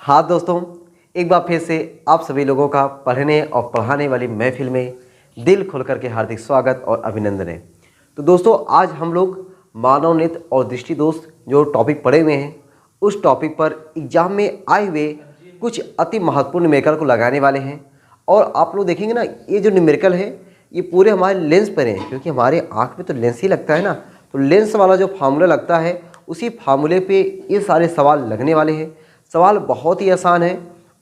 हाँ दोस्तों, एक बार फिर से आप सभी लोगों का पढ़ने और पढ़ाने वाली महफिल में दिल खोल करके हार्दिक स्वागत और अभिनंदन है। तो दोस्तों, आज हम लोग मानव नृत्य और दृष्टि दोष जो टॉपिक पढ़े हुए हैं, उस टॉपिक पर एग्जाम में आए हुए कुछ अति महत्वपूर्ण न्यूमेरिकल को लगाने वाले हैं। और आप लोग देखेंगे ना, ये जो न्यूमेरिकल है ये पूरे हमारे लेंस पर हैं, क्योंकि हमारे आँख में तो लेंस ही लगता है ना। तो लेंस वाला जो फार्मूला लगता है, उसी फार्मूले पे ये सारे सवाल लगने वाले हैं। सवाल बहुत ही आसान है।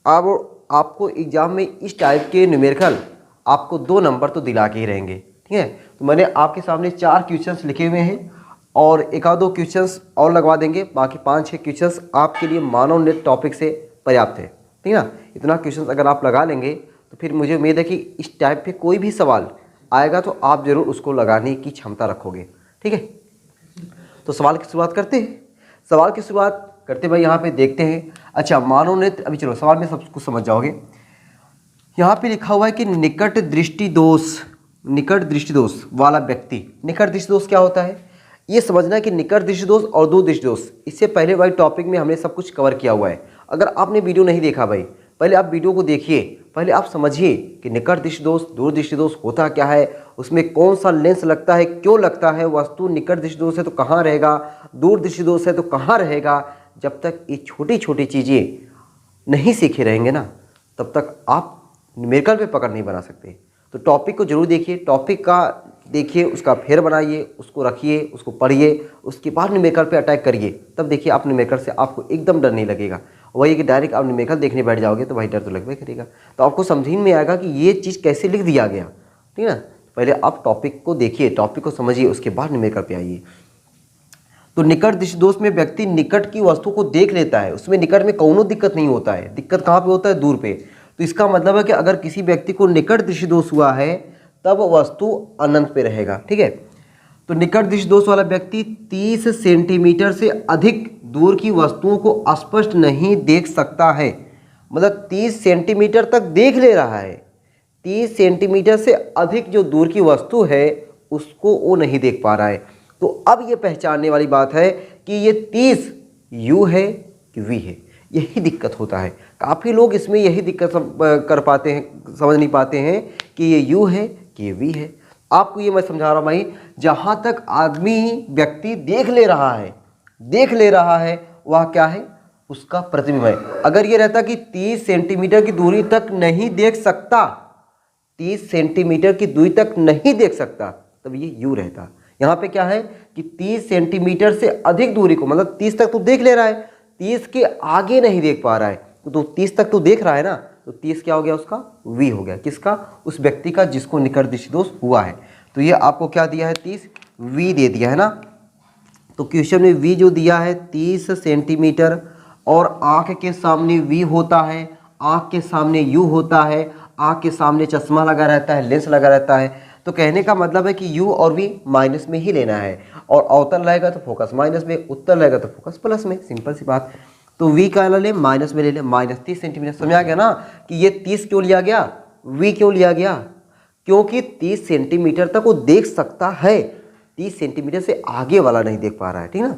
अब आपको एग्जाम में इस टाइप के न्यूमेरिकल आपको 2 नंबर तो दिला के ही रहेंगे, ठीक है। तो मैंने आपके सामने 4 क्वेश्चंस लिखे हुए हैं और एक आध 2 क्वेश्चंस और लगवा देंगे। बाकी 5-6 क्वेश्चंस आपके लिए मानव नृत्य टॉपिक से पर्याप्त है, ठीक है ना। इतना क्वेश्चंस अगर आप लगा लेंगे तो फिर मुझे उम्मीद है कि इस टाइप पे कोई भी सवाल आएगा तो आप ज़रूर उसको लगाने की क्षमता रखोगे, ठीक है। तो सवाल की शुरुआत करते हैं। सवाल की शुरुआत करते भाई यहाँ पे देखते हैं। अच्छा, मानव नृत्य, अभी चलो सवाल में सब कुछ समझ जाओगे। यहाँ पे लिखा हुआ है कि निकट दृष्टि दोष वाला व्यक्ति। निकट दृष्टि दोष क्या होता है ये समझना है कि निकट दृष्टि दोष और दूर दृष्टि दोष, इससे पहले भाई टॉपिक में हमने सब कुछ कवर किया हुआ है। अगर आपने वीडियो नहीं देखा भाई, पहले आप वीडियो को देखिए, पहले आप समझिए कि निकट दृष्टि दोष दूर दृष्टि दोष होता क्या है, उसमें कौन सा लेंस लगता है, क्यों लगता है, वस्तु निकट दृष्टि दोष है तो कहाँ रहेगा, दूर दृष्टि दोष है तो कहाँ रहेगा। जब तक ये छोटी छोटी चीज़ें नहीं सीखे रहेंगे ना, तब तक आप न्यूमेरिकल पे पकड़ नहीं बना सकते। तो टॉपिक को जरूर देखिए, टॉपिक का देखिए, उसका फेर बनाइए, उसको रखिए, उसको पढ़िए, उसके बाद न्यूमेरिकल पे अटैक करिए। तब देखिए आप न्यूमेरिकल से आपको एकदम डर नहीं लगेगा। वही कि डायरेक्ट आप न्यूमेरिकल देखने बैठ जाओगे तो भाई डर तो लगभग करेगा। तो आपको समझ में आएगा कि ये चीज़ कैसे लिख दिया गया, ठीक है ना। पहले आप टॉपिक को देखिए, टॉपिक को समझिए, उसके बाद न्यूमेरिकल पे आइए। तो निकट दृष्टि दोष में व्यक्ति निकट की वस्तु को देख लेता है, उसमें निकट में कौनो दिक्कत नहीं होता है। दिक्कत कहाँ पे होता है? दूर पे। तो इसका मतलब है कि अगर किसी व्यक्ति को निकट दृष्टि दोष हुआ है तब वस्तु अनंत पे रहेगा, ठीक है। तो निकट दृष्टि दोष वाला व्यक्ति 30 सेंटीमीटर से अधिक दूर की वस्तुओं को स्पष्ट नहीं देख सकता है। मतलब 30 सेंटीमीटर तक देख ले रहा है, 30 सेंटीमीटर से अधिक जो दूर की वस्तु है उसको वो नहीं देख पा रहा है। तो अब ये पहचानने वाली बात है कि ये 30 यू है कि वी है। यही दिक्कत होता है। काफ़ी लोग इसमें यही दिक्कत कर पाते हैं, समझ नहीं पाते हैं कि ये यू है कि ये वी है। आपको ये मैं समझा रहा हूँ भाई, जहाँ तक आदमी व्यक्ति देख ले रहा है वह क्या है? उसका प्रतिबिंब है। अगर ये रहता कि 30 सेंटीमीटर की दूरी तक नहीं देख सकता, 30 सेंटीमीटर की दूरी तक नहीं देख सकता, तब ये यू रहता। यहाँ पे क्या है कि 30 सेंटीमीटर से अधिक दूरी को, मतलब 30 तक तो देख ले रहा है, 30 के आगे नहीं देख पा रहा है। तो 30 तक तो देख रहा है ना, तो 30 क्या हो गया? उसका वी हो गया। किसका? उस व्यक्ति का जिसको निकट दृष्टि दोष हुआ है। तो ये आपको क्या दिया है? 30 वी दे दिया है ना। तो क्वेश्चन में वी जो दिया है 30 सेंटीमीटर, और आँख के सामने वी होता है, आँख के सामने यू होता है, आँख के सामने चश्मा लगा रहता है, लेंस लगा रहता है। तो कहने का मतलब है कि u और v माइनस में ही लेना है, और अवतल रहेगा तो फोकस माइनस में, उत्तर रहेगा तो फोकस प्लस में। सिंपल सी बात। तो v का ले माइनस में ले ले, माइनस 30 सेंटीमीटर। समझ आ गया ना कि ये 30 क्यों लिया गया, v क्यों लिया गया? क्योंकि 30 सेंटीमीटर तक वो देख सकता है, 30 सेंटीमीटर से आगे वाला नहीं देख पा रहा है, ठीक ना।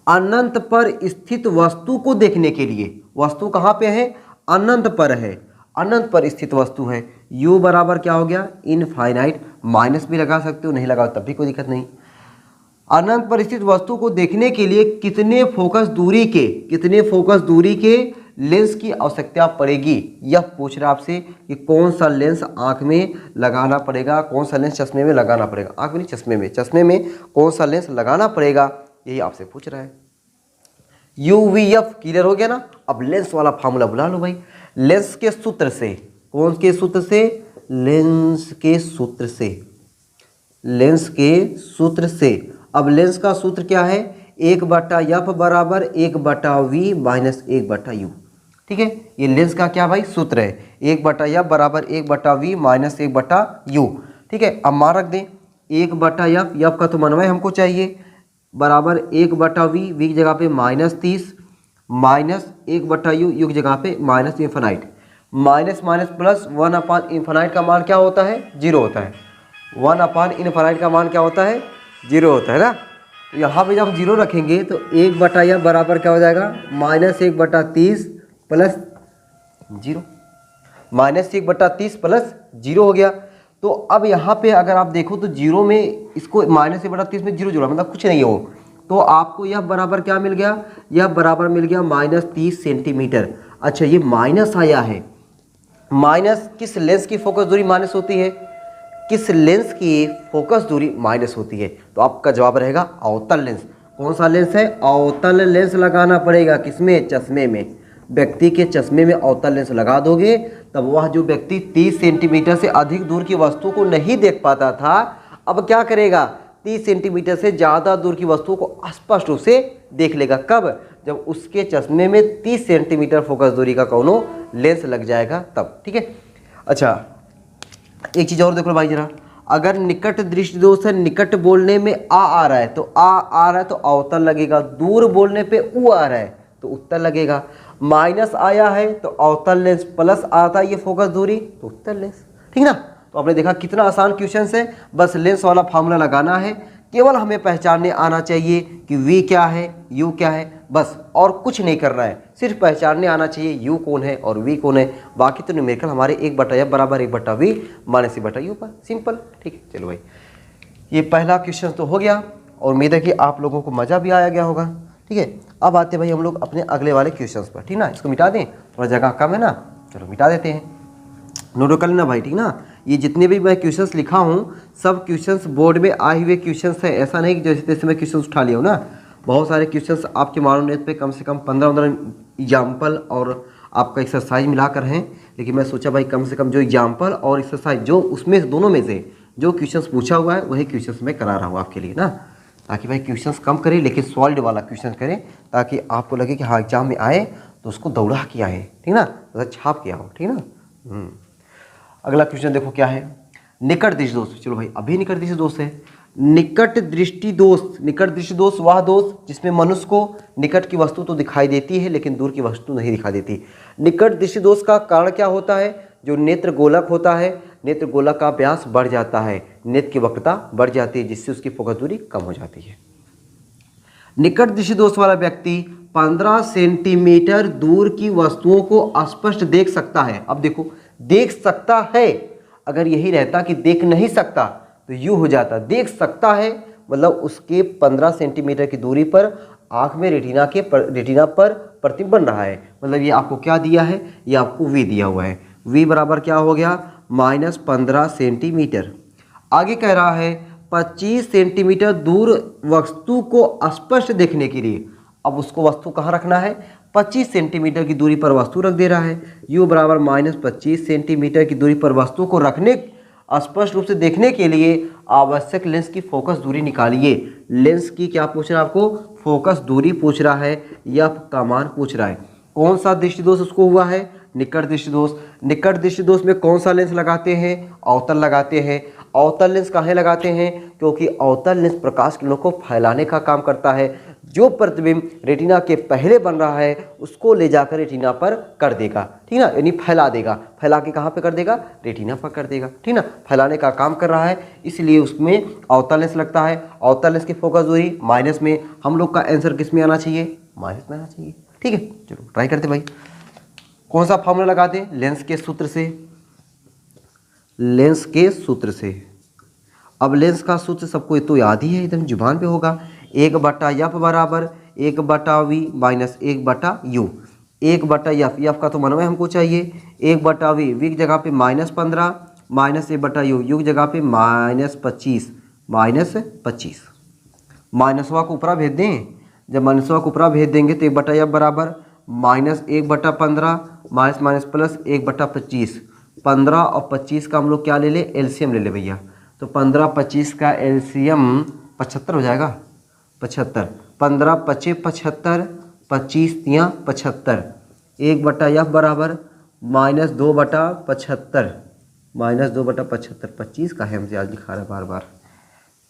अनंत पर स्थित वस्तु को देखने के लिए, वस्तु कहाँ पे है? अनंत पर है, अनंत पर स्थित वस्तु है। u बराबर क्या हो गया? इनफाइनाइट। माइनस भी लगा सकते हो, नहीं लगाओ तब भी कोई दिक्कत नहीं। अनंत पर स्थित वस्तु को देखने के लिए कितने फोकस दूरी के लेंस की आवश्यकता पड़ेगी? यह पूछ रहा है आपसे कि कौन सा लेंस आंख में लगाना पड़ेगा, कौन सा लेंस चश्मे में लगाना पड़ेगा। आंख में नहीं, चश्मे में कौन सा लेंस लगाना पड़ेगा, यही आपसे पूछ रहा है। UVF क्लियर हो गया ना। अब लेंस वाला फार्मूला बुला लो भाई। लेंस के सूत्र से, कौन के सूत्र से? लेंस के सूत्र से। अब लेंस का सूत्र क्या है? 1/f बराबर 1/v माइनस 1/u, ठीक है। ये लेंस का क्या भाई? सूत्र है। 1/f बराबर 1/v माइनस 1/u, ठीक है। अब मान रख दें 1/f, f का तो मनवाय हमको चाहिए, बराबर 1/v, v की जगह पे -30 माइनस 1/u, u की जगह पे minus infinite. Minus minus plus 1/इन्फिनाइट का मान क्या होता है? 0 होता है। 1/इन्फिनाइट का मान क्या होता है? 0 होता है ना। यहाँ पे जब हम जीरो रखेंगे तो 1/f बराबर क्या हो जाएगा, -1/30 प्लस जीरो, -1/30 प्लस जीरो हो गया। तो अब यहाँ पे अगर आप देखो तो जीरो में इसको -1/30 में जीरो जोड़ा मतलब कुछ नहीं हो, तो आपको यह बराबर क्या मिल गया, यह बराबर मिल गया -30 सेंटीमीटर। अच्छा ये माइनस आया है, माइनस किस लेंस की फोकस दूरी माइनस होती है, किस लेंस की फोकस दूरी माइनस होती है, तो आपका जवाब रहेगा अवतल लेंस। कौन सा लेंस है, अवतल लेंस लगाना पड़ेगा किसमें, चश्मे में। व्यक्ति के चश्मे में अवतल लेंस लगा दोगे तब वह जो व्यक्ति 30 सेंटीमीटर से अधिक दूर की वस्तु को नहीं देख पाता था, अब क्या करेगा, 30 सेंटीमीटर से ज़्यादा दूर की वस्तुओं को स्पष्ट रूप से देख लेगा। कब, जब उसके चश्मे में 30 सेंटीमीटर फोकस दूरी का कोनो लेंस लग जाएगा तब। ठीक है। अच्छा एक चीज़ और देख लो भाई जरा, अगर निकट दृष्टि दोष है, निकट बोलने में आ रहा है तो आ रहा है तो अवतल लगेगा, दूर बोलने पे उ आ रहा है तो उत्तल लगेगा, माइनस आया है तो अवतल लेंस, प्लस आता है ये फोकस दूरी तो उत्तल लेंस। ठीक ना। तो आपने देखा कितना आसान क्वेश्चन है, बस लेंस वाला फार्मूला लगाना है, केवल हमें पहचानने आना चाहिए कि V क्या है, U क्या है, बस और कुछ नहीं करना है, सिर्फ पहचानने आना चाहिए U कौन है और V कौन है। बाकी तो न्यूमेरिकल हमारे 1/f बराबर 1/v माइनस 1/u पर, सिंपल। ठीक है चलो भाई, ये पहला क्वेश्चन तो हो गया और उम्मीद है कि आप लोगों को मज़ा भी आया गया होगा। ठीक है, अब आते भाई हम लोग अपने अगले वाले क्वेश्चंस पर। ठीक ना, इसको मिटा दें, थोड़ा जगह कम है ना, चलो मिटा देते हैं, नोट कर लेना भाई। ठीक ना, ये जितने भी मैं क्वेश्चंस लिखा हूँ सब क्वेश्चंस बोर्ड में आए हुए क्वेश्चंस हैं, ऐसा नहीं कि जैसे तैसे मैं क्वेश्चंस उठा लिया हूँ ना। बहुत सारे क्वेश्चंस आपके मालूम पे कम से कम 15 एग्जाम्पल और आपका एक्सरसाइज मिलाकर हैं, लेकिन मैं सोचा भाई कम से कम जो एग्जाम्पल और एक्सरसाइज जो उसमें दोनों में से जो क्वेश्चंस पूछा हुआ है वही क्वेश्चंस मैं करा रहा हूँ आपके लिए ना, ताकि भाई क्वेश्चंस कम करें लेकिन सॉल्व वाला क्वेश्चन करें, ताकि आपको लगे कि हाँ एग्जाम में आए तो उसको दौड़ा के आए। ठीक ना, तो छाप के आओ। ठीक ना। अगला क्वेश्चन देखो क्या है, निकट दृष्टि दोष। चलो भाई अभी निकट दृष्टि दोष है। निकट दृष्टि दोष, निकट दृष्टि दोष वह दोष जिसमें मनुष्य को निकट की वस्तु तो दिखाई देती है लेकिन दूर की वस्तु नहीं दिखाई देती। निकट दृष्टि दोष का कारण क्या होता है, जो नेत्र गोलक होता है, नेत्र गोलक का व्यास बढ़ जाता है, नेत्र की वक्रता बढ़ जाती है, जिससे उसकी फोकस दूरी कम हो जाती है। निकट दृष्टि दोष वाला व्यक्ति 15 सेंटीमीटर दूर की वस्तुओं को स्पष्ट देख सकता है। अब देखो देख सकता है, अगर यही रहता कि देख नहीं सकता तो यूँ हो जाता, देख सकता है मतलब उसके 15 सेंटीमीटर की दूरी पर आँख में रेटिना पर प्रतिबिंब बन रहा है, मतलब ये आपको क्या दिया है, ये आपको V दिया हुआ है। V बराबर क्या हो गया, -15 सेंटीमीटर। आगे कह रहा है 25 सेंटीमीटर दूर वस्तु को स्पष्ट देखने के लिए, अब उसको वस्तु कहाँ रखना है, 25 सेंटीमीटर की दूरी पर वस्तु रख दे रहा है। U बराबर -25 सेंटीमीटर की दूरी पर वस्तु को रखने, स्पष्ट रूप से देखने के लिए आवश्यक लेंस की फोकस दूरी निकालिए। लेंस की क्या पूछ रहा है आपको, फोकस दूरी पूछ रहा है या का मान पूछ रहा है। कौन सा दृष्टि दोष उसको हुआ है, निकट दृष्टि दोष। निकट दृष्टि दोष में कौन सा लेंस लगाते हैं, अवतल लगाते हैं। अवतल लेंस काहे लगाते हैं, क्योंकि अवतल लेंस प्रकाश किरणों को फैलाने का काम करता है। जो प्रतिबिंब रेटिना के पहले बन रहा है उसको ले जाकर रेटिना पर कर देगा। ठीक ना, यानी फैला देगा, फैला के कहाँ पे कर देगा, रेटिना पर कर देगा। ठीक ना, फैलाने का काम कर रहा है, इसलिए उसमें अवतल लेंस लगता है। अवतल लेंस की फोकस दूरी माइनस में, हम लोग का आंसर किस में आना चाहिए, माइनस में आना चाहिए। ठीक है, चलो ट्राई करते भाई। कौन सा फॉर्मूला लगाते हैं, लेंस के सूत्र से, लेंस के सूत्र से। अब लेंस का सूत्र सबको तो याद ही है, एकदम जुबान पे होगा, 1/f बराबर 1/v minus 1/u। 1/f, f का तो मनवा हमको चाहिए, 1/v, v की जगह पे -15 माइनस 1/u, u की जगह पे -25 -25। माइनसवा को ऊपरा भेज दें, जब माइनसवा को ऊपरा भेज देंगे तो 1/f बराबर -1/15 माइनस माइनस प्लस 1/25। 15 और 25 का हम लोग क्या ले ले, एलसीएम ले ले भैया, तो 15-25 का एलसीएम 75 हो जाएगा, 75। 15 × 5 = 75, 25 × 3 = 75। 1/f बराबर -2/75, -2/75। 25 का है, हमसे आज दिखा रहा है बार बार,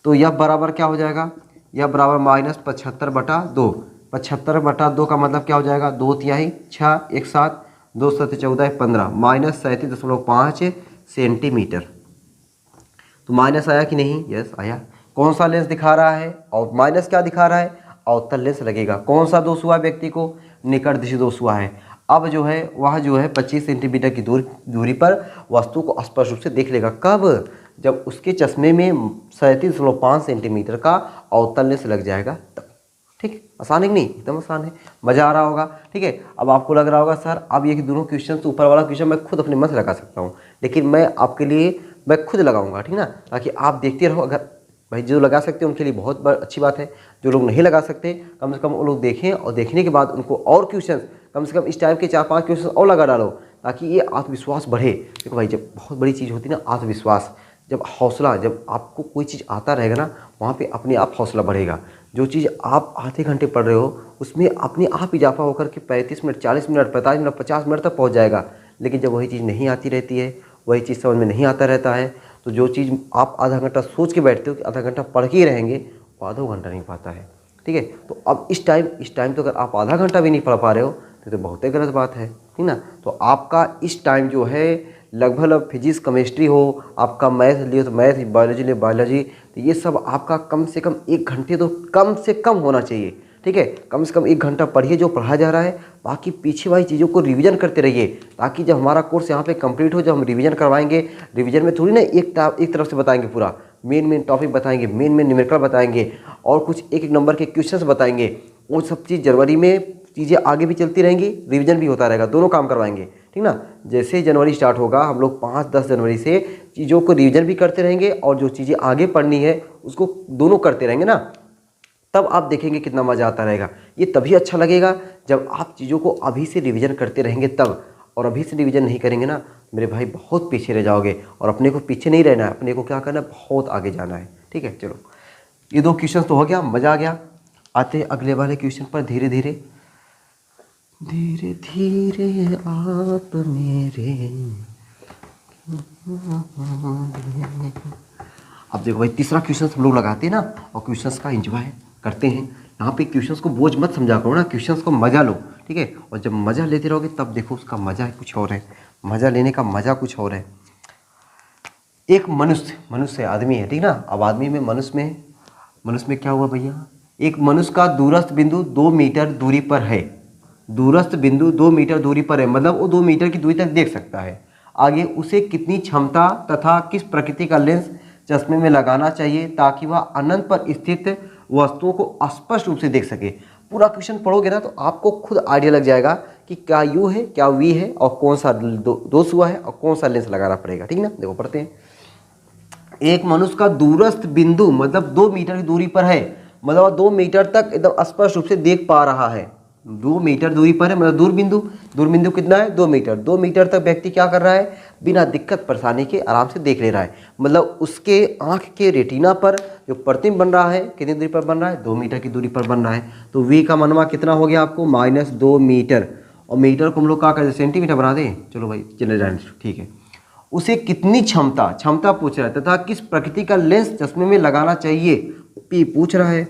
तो यह बराबर क्या हो जाएगा, यह बराबर -75/2। 75/2 का मतलब क्या हो जाएगा, 2/3 6 1 7 2 7 14 15 -37.5 सेंटीमीटर। तो माइनस आया कि नहीं, यस आया, कौन सा लेंस दिखा रहा है और माइनस क्या दिखा रहा है, अवतल लेंस लगेगा। कौन सा दोष हुआ व्यक्ति को, निकट दृष्टि दोष हुआ है। अब जो है वह जो है 25 सेंटीमीटर की दूरी पर वस्तु को स्पष्ट रूप से देख लेगा। कब, जब उसके चश्मे में 37.5 सेंटीमीटर का अवतल लेंस लग जाएगा तब। ठीक, आसान है कि नहीं, एकदम आसान है, मज़ा आ रहा होगा। ठीक है, अब आपको लग रहा होगा सर अब ये दोनों क्वेश्चन तो ऊपर वाला क्वेश्चन मैं खुद अपने मन से लगा सकता हूँ, लेकिन मैं आपके लिए मैं खुद लगाऊंगा, ठीक ना, ताकि आप देखते रहो। अगर भाई जो लगा सकते हैं उनके लिए बहुत अच्छी बात है, जो लोग नहीं लगा सकते कम से कम वो लोग देखें और देखने के बाद उनको और क्वेश्चन कम से कम इस टाइप के 4-5 क्वेश्चन और लगा डालो, ताकि ये आत्मविश्वास बढ़े। देखो भाई, जब बहुत बड़ी चीज़ होती है ना आत्मविश्वास, जब हौसला, जब आपको कोई चीज़ आता रहेगा ना वहाँ पे अपने आप हौसला बढ़ेगा। जो चीज़ आप आधे घंटे पढ़ रहे हो उसमें अपने आप इजाफा होकर के 35 मिनट, 40 मिनट, 45 मिनट, 50 मिनट तक पहुँच जाएगा। लेकिन जब वही चीज़ नहीं आती रहती है, वही चीज़ समझ में नहीं आता रहता है, तो जो चीज़ आप आधा घंटा सोच के बैठते हो कि आधा घंटा पढ़ के ही रहेंगे, वो आधा घंटा नहीं पाता है। ठीक है, तो अब इस टाइम तो अगर आप आधा घंटा भी नहीं पढ़ पा रहे हो तो बहुत ही गलत बात है, ठीक ना। तो आपका इस टाइम जो है लगभग फिजिक्स केमिस्ट्री हो, आपका मैथ लियो तो मैथ, बायोलॉजी लियो बायोलॉजी, तो ये सब आपका कम से कम 1 घंटे तो कम से कम होना चाहिए। ठीक है, कम से कम 1 घंटा पढ़िए जो पढ़ाया जा रहा है, बाकी पीछे वाली चीज़ों को रिवीजन करते रहिए, ताकि जब हमारा कोर्स यहाँ पे कंप्लीट हो, जब हम रिवीजन करवाएंगे, रिवीजन में थोड़ी ना एक तरफ से बताएंगे, पूरा मेन टॉपिक बताएंगे, मेन न्यूमेरिकल बताएंगे और कुछ एक नंबर के क्वेश्चंस बताएंगे। वो सब चीज़ जनवरी में चीज़ें आगे भी चलती रहेंगी, रिवीजन भी होता रहेगा, दोनों काम करवाएंगे, ठीक ना। जैसे जनवरी स्टार्ट होगा हम लोग 5-10 जनवरी से चीज़ों को रिवीजन भी करते रहेंगे और जो चीज़ें आगे पढ़नी है उसको दोनों करते रहेंगे ना, तब आप देखेंगे कितना मज़ा आता रहेगा। ये तभी अच्छा लगेगा जब आप चीज़ों को अभी से रिवीजन करते रहेंगे तब, और अभी से रिवीजन नहीं करेंगे ना मेरे भाई बहुत पीछे रह जाओगे। और अपने को पीछे नहीं रहना है, अपने को क्या करना है, बहुत आगे जाना है। ठीक है, चलो ये 2 क्वेश्चन तो हो गया, मज़ा आ गया। आते हैं अगले वाले क्वेश्चन पर। धीरे धीरे आप मेरे, अब देखो भाई तीसरा क्वेश्चन हम लोग लगाते हैं ना और क्वेश्चंस का एंजॉय करते हैं। यहाँ पे क्वेश्चंस को बोझ मत समझा करो ना, क्वेश्चंस को मज़ा लो, ठीक है। और जब मज़ा लेते रहोगे तब देखो उसका मज़ा कुछ और है, मज़ा लेने का मज़ा कुछ और है। एक मनुष्य आदमी है, ठीक ना। अब आदमी में मनुष्य में क्या हुआ भैया, एक मनुष्य का दूरस्थ बिंदु 2 मीटर दूरी पर है। दूरस्थ बिंदु 2 मीटर दूरी पर है, मतलब वो 2 मीटर की दूरी तक देख सकता है। आगे उसे कितनी क्षमता तथा किस प्रकृति का लेंस चश्मे में लगाना चाहिए ताकि वह अनंत पर स्थित वस्तुओं को स्पष्ट रूप से देख सके। पूरा क्वेश्चन पढ़ोगे ना तो आपको खुद आइडिया लग जाएगा कि क्या यू है, क्या वी है और कौन सा दोष हुआ है और कौन सा लेंस लगाना पड़ेगा, ठीक ना। देखो पढ़ते हैं। एक मनुष्य का दूरस्थ बिंदु मतलब 2 मीटर की दूरी पर है, मतलब 2 मीटर तक एकदम स्पष्ट रूप से देख पा रहा है। 2 मीटर दूरी पर है, मतलब दूरबिंदु कितना है, 2 मीटर। 2 मीटर तक व्यक्ति क्या कर रहा है, बिना दिक्कत परेशानी के आराम से देख ले रहा है। मतलब उसके आंख के रेटिना पर जो प्रतिबिंब बन रहा है कितनी दूरी पर बन रहा है, 2 मीटर की दूरी पर बन रहा है। तो वी का मनवा कितना हो गया आपको, -2 मीटर। और मीटर को हम लोग क्या करते हैं, सेंटीमीटर बना दें, चलो भाई चले जाए, ठीक है। उसे कितनी क्षमता पूछ रहा है तथा किस प्रकृति का लेंस चश्मे में लगाना चाहिए, पी पूछ रहा है,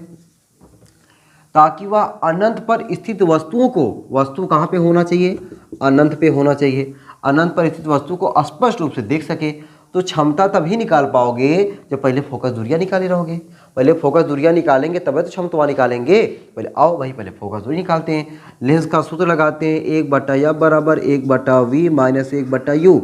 ताकि वह अनंत पर स्थित वस्तुओं को, वस्तु कहाँ पे होना चाहिए, अनंत पे होना चाहिए, अनंत पर स्थित वस्तु को स्पष्ट रूप से देख सके। तो क्षमता तभी निकाल पाओगे जब पहले फोकस दूरियां निकाले रहोगे। पहले फोकस दूरियां निकालेंगे तब तो क्षमता निकालेंगे। पहले आओ भाई पहले फोकस दूरी निकालते हैं। लेंस का सूत्र लगाते हैं, 1/f बराबर 1/v माइनस 1/u।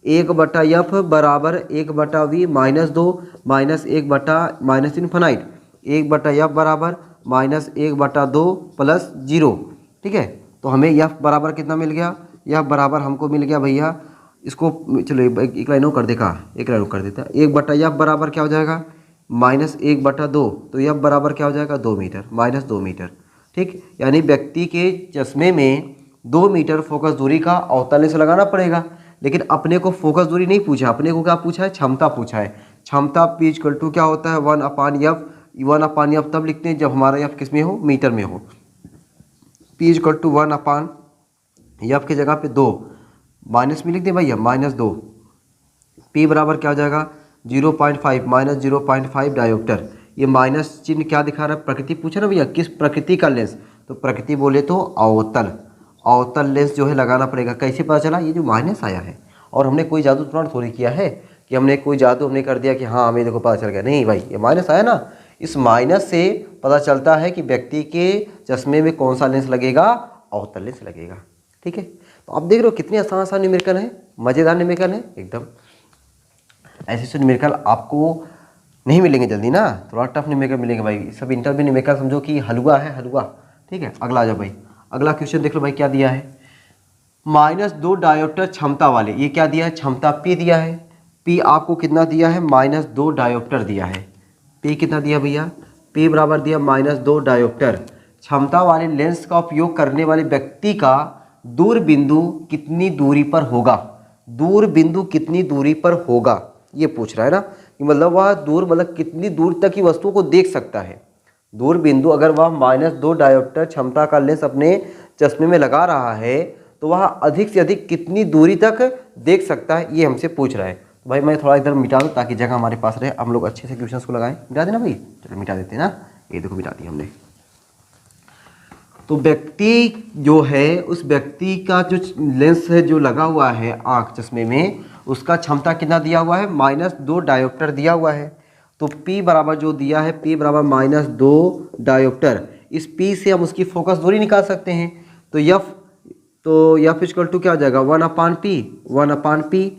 1/f बराबर 1/v -2 minus 1/ minus infinite. 1/f बराबर -1/2 प्लस 0, ठीक है। तो हमें f बराबर कितना मिल गया, f बराबर हमको मिल गया भैया, इसको चलो एक लाइन और कर देगा, एक लाइन और कर देता। 1/f बराबर क्या हो जाएगा, -1/2, तो f बराबर क्या हो जाएगा, 2 मीटर, -2 मीटर, ठीक। यानी व्यक्ति के चश्मे में 2 मीटर फोकस दूरी का अवतल लेंस लगाना पड़ेगा। लेकिन अपने को फोकस दूरी नहीं पूछा, अपने को क्या पूछा है, क्षमता पूछा है। क्षमता P = क्या होता है, 1/f। 1/f तब लिखते हैं जब हमारा f किस में हो, मीटर में हो। P = 1/f की जगह पे 2 माइनस में लिख दें भैया, -2। P बराबर क्या हो जाएगा, 0.5 -0.5 डायोप्टर। ये माइनस चिन्ह क्या दिखा रहा है, प्रकृति पूछा ना भैया, किस प्रकृति का लेंस, तो प्रकृति बोले तो अवतल लेंस जो है लगाना पड़ेगा। कैसे पता चला, ये जो माइनस आया है और हमने कोई जादू टोना थोड़ी किया है कि हमने कोई जादू हमने कर दिया कि हाँ हमें देखो पता चल गया, नहीं भाई, ये माइनस आया ना, इस माइनस से पता चलता है कि व्यक्ति के चश्मे में कौन सा लेंस लगेगा, अवतल लेंस लगेगा। ठीक है, तो आप देख रहे हो कितने आसान आसान न्यूमेरिकल है, मज़ेदार न्यूमेरिकल है एकदम। ऐसे न्यूमेरिकल आपको नहीं मिलेंगे जल्दी ना, थोड़ा टफ न्यूमेरिकल मिलेंगे भाई, सब इंटरव्यू न्यूमेरिकल समझो कि हलवा है, हलवा। ठीक है, अगला आ जाओ भाई, अगला क्वेश्चन देख लो भाई क्या दिया है, -2 डायोप्टर क्षमता वाले, ये क्या दिया है, क्षमता P दिया है। P आपको कितना दिया है, -2 डायोप्टर दिया है। P कितना दिया भैया, P बराबर दिया -2 डायोप्टर। क्षमता वाले लेंस का उपयोग करने वाले व्यक्ति का दूर बिंदु कितनी दूरी पर होगा, दूर बिंदु कितनी दूरी पर होगा, ये पूछ रहा है ना, कि मतलब वह दूर, मतलब कितनी दूर तक की वस्तु को देख सकता है। दूर बिंदु अगर वह -2 डायोप्टर क्षमता का लेंस अपने चश्मे में लगा रहा है तो वह अधिक से अधिक कितनी दूरी तक देख सकता है, ये हमसे पूछ रहा है। तो भाई मैं थोड़ा इधर मिटा दूँ ताकि जगह हमारे पास रहे, हम लोग अच्छे से क्वेश्चंस को लगाएं। मिटा देना भाई, चलो मिटा देते हैं ना, ये देखो मिटा दी हमने। तो व्यक्ति जो है, उस व्यक्ति का जो लेंस है जो लगा हुआ है आँख चश्मे में, उसका क्षमता कितना दिया हुआ है, -2 डायोप्टर दिया हुआ है। तो P बराबर जो दिया है, P बराबर -2 डायोप्टर, इस P से हम उसकी फोकस दूरी निकाल सकते हैं। तो F इक्वल टू क्या हो जाएगा, 1/P, 1/P,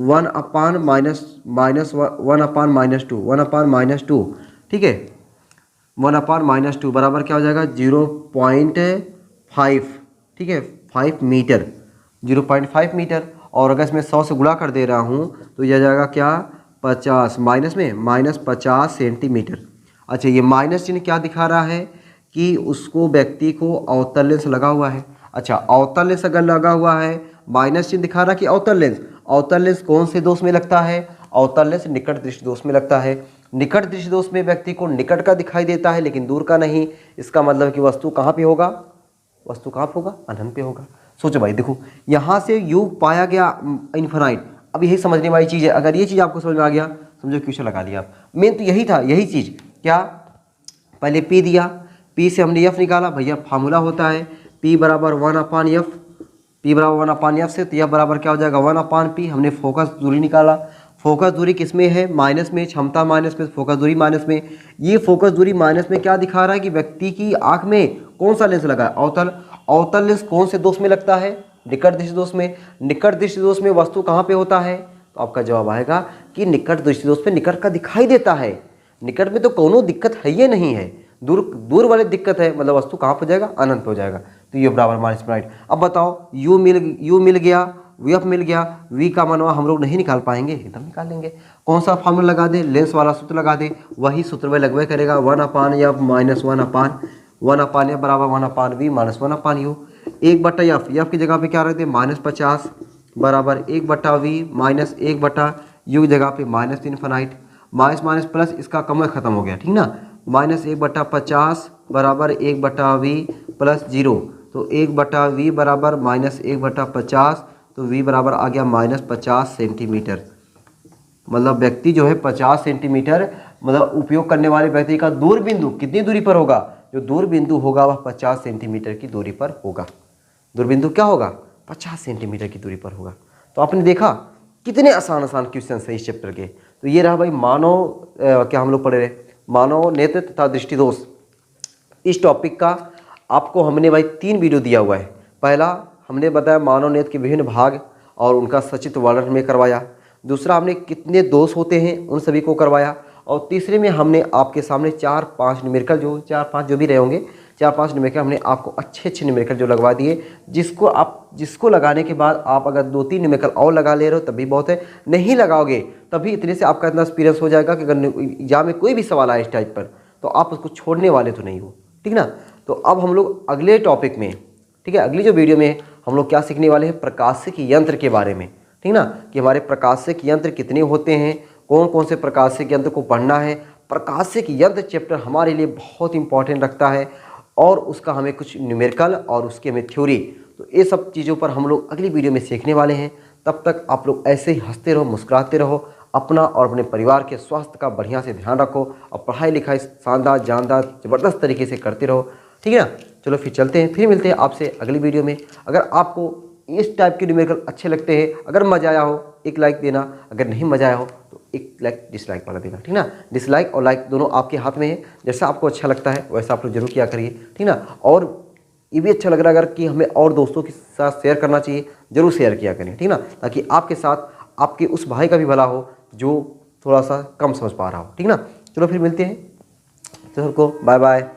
1/-2, ठीक है, 1/-2 बराबर क्या हो जाएगा, 0.5, ठीक है, 5 मीटर, 0.5 मीटर। और अगर इसमें 100 से गुणा कर दे रहा हूँ तो यह जाएगा क्या, 50, माइनस में -50 सेंटीमीटर। अच्छा, ये माइनस चिन्ह क्या दिखा रहा है कि उसको व्यक्ति को अवतल लेंस लगा हुआ है। अच्छा, अवतल लेंस अगर लगा हुआ है, माइनस चिन्ह दिखा रहा है कि अवतल लेंस कौन से दोष में लगता है, अवतल लेंस निकट दृष्टि दोष में लगता है। निकट दृष्टि दोष में व्यक्ति को निकट का दिखाई देता है लेकिन दूर का नहीं। इसका मतलब कि वस्तु कहाँ पे होगा, वस्तु कहाँ पे होगा, अनंत पे होगा। सोचो भाई, देखो यहाँ से u पाया गया इन्फिनाइट। अब यही समझने वाली चीज़ है, अगर ये चीज़ आपको समझ में आ गया, समझो क्वेश्चन लगा दिया आप। मेन तो यही था, यही चीज़ क्या, पहले P दिया, P से हमने F निकाला, भैया फार्मूला होता है P बराबर 1/F, P बराबर 1/F से, तो F बराबर क्या हो जाएगा, 1/P। हमने फोकस दूरी निकाला, फोकस दूरी किस में है, माइनस में, क्षमता माइनस में, फोकस दूरी माइनस में। ये फोकस दूरी माइनस में क्या दिखा रहा है कि व्यक्ति की आंख में कौन सा लेंस लगा है, अवतल। अवतल लेंस कौन से दोष में लगता है, निकट दृष्टि दोष में। निकट दृष्टि दोष में वस्तु कहाँ पे होता है, तो आपका जवाब आएगा कि निकट दृष्टि दोष में निकट का दिखाई देता है। निकट में तो कोनो दिक्कत है ये नहीं है, दूर वाले दिक्कत है, मतलब वस्तु कहाँ पर जाएगा, अनंत हो जाएगा। तो ये बराबर -। अब बताओ, u मिल गया, F मिल गया, V का मनवा हम लोग नहीं निकाल पाएंगे, एकदम निकाल लेंगे। कौन सा फार्मूला लगा दे, लेंस वाला सूत्र लगा दे, वही सूत्र में लगवे करेगा, 1/F -1/1/F बराबर 1/V -1/U। 1/F, F की जगह पे क्या रख दे, -50 बराबर 1/V -1/U की जगह पे -∞। माइनस प्लस इसका कम खत्म हो गया, ठीक ना, -1/50 बराबर 1/V प्लस 0। तो 1/V बराबर -1/50, तो V बराबर आ गया -50 सेंटीमीटर। मतलब व्यक्ति जो है 50 सेंटीमीटर, मतलब उपयोग करने वाले व्यक्ति का दूर बिंदु कितनी दूरी पर होगा, जो दूर बिंदु होगा वह 50 सेंटीमीटर की दूरी पर होगा। दूर बिंदु क्या होगा, 50 सेंटीमीटर की दूरी पर होगा। तो आपने देखा कितने आसान क्वेश्चन है इस चैप्टर के। तो ये रहा भाई मानव क्या हम लोग पढ़े रहे, मानव नेत्र तथा दृष्टि दोष। इस टॉपिक का आपको हमने भाई 3 वीडियो दिया हुआ है। पहला हमने बताया मानव नेत्र के विभिन्न भाग और उनका सचित्र वर्णन हमने करवाया। दूसरा हमने कितने दोष होते हैं उन सभी को करवाया। और तीसरे में हमने आपके सामने 4-5 न्यूमेरिकल, जो 4-5 जो भी रहे होंगे, 4-5 न्यूमेरिकल हमने आपको अच्छे न्यूमेरिकल जो लगवा दिए, जिसको लगाने के बाद आप अगर 2-3 न्यूमेरिकल और लगा ले रहे हो तभी बहुत है, नहीं लगाओगे तभी इतने से आपका इतना एक्सपीरियंस हो जाएगा कि अगर एग्जाम में कोई भी सवाल आए इस टाइप पर तो आप उसको छोड़ने वाले तो नहीं हो, ठीक ना। तो अब हम लोग अगले टॉपिक में, ठीक है, अगली जो वीडियो में हम लोग क्या सीखने वाले हैं, प्रकाशिक यंत्र के बारे में, ठीक ना, कि हमारे प्रकाशिक यंत्र कितने होते हैं, कौन कौन से प्रकाशिक यंत्र को पढ़ना है। प्रकाशिक यंत्र चैप्टर हमारे लिए बहुत इंपॉर्टेंट रखता है और उसका हमें कुछ न्यूमेरिकल और उसकी हमें थ्योरी, तो ये सब चीज़ों पर हम लोग अगली वीडियो में सीखने वाले हैं। तब तक आप लोग ऐसे ही हंसते रहो, मुस्कुराते रहो, अपना और अपने परिवार के स्वास्थ्य का बढ़िया से ध्यान रखो और पढ़ाई लिखाई शानदार जानदार ज़बरदस्त तरीके से करते रहो, ठीक है ना। चलो फिर चलते हैं, फिर मिलते हैं आपसे अगली वीडियो में। अगर आपको इस टाइप के न्यूमेरिकल अच्छे लगते हैं, अगर मज़ा आया हो एक लाइक देना, अगर नहीं मज़ा आया हो तो एक लाइक डिसलाइक वाला देना, ठीक ना। डिसलाइक और लाइक दोनों आपके हाथ में है, जैसा आपको अच्छा लगता है वैसा आप लोग जरूर किया करिए, ठीक ना। और ये भी अच्छा लग रहा है अगर कि हमें और दोस्तों के साथ शेयर करना चाहिए, जरूर शेयर किया करें, ठीक ना, ताकि आपके साथ आपके उस भाई का भी भला हो जो थोड़ा सा कम समझ पा रहा हो, ठीक ना। चलो फिर मिलते हैं, तो सबको बाय बाय।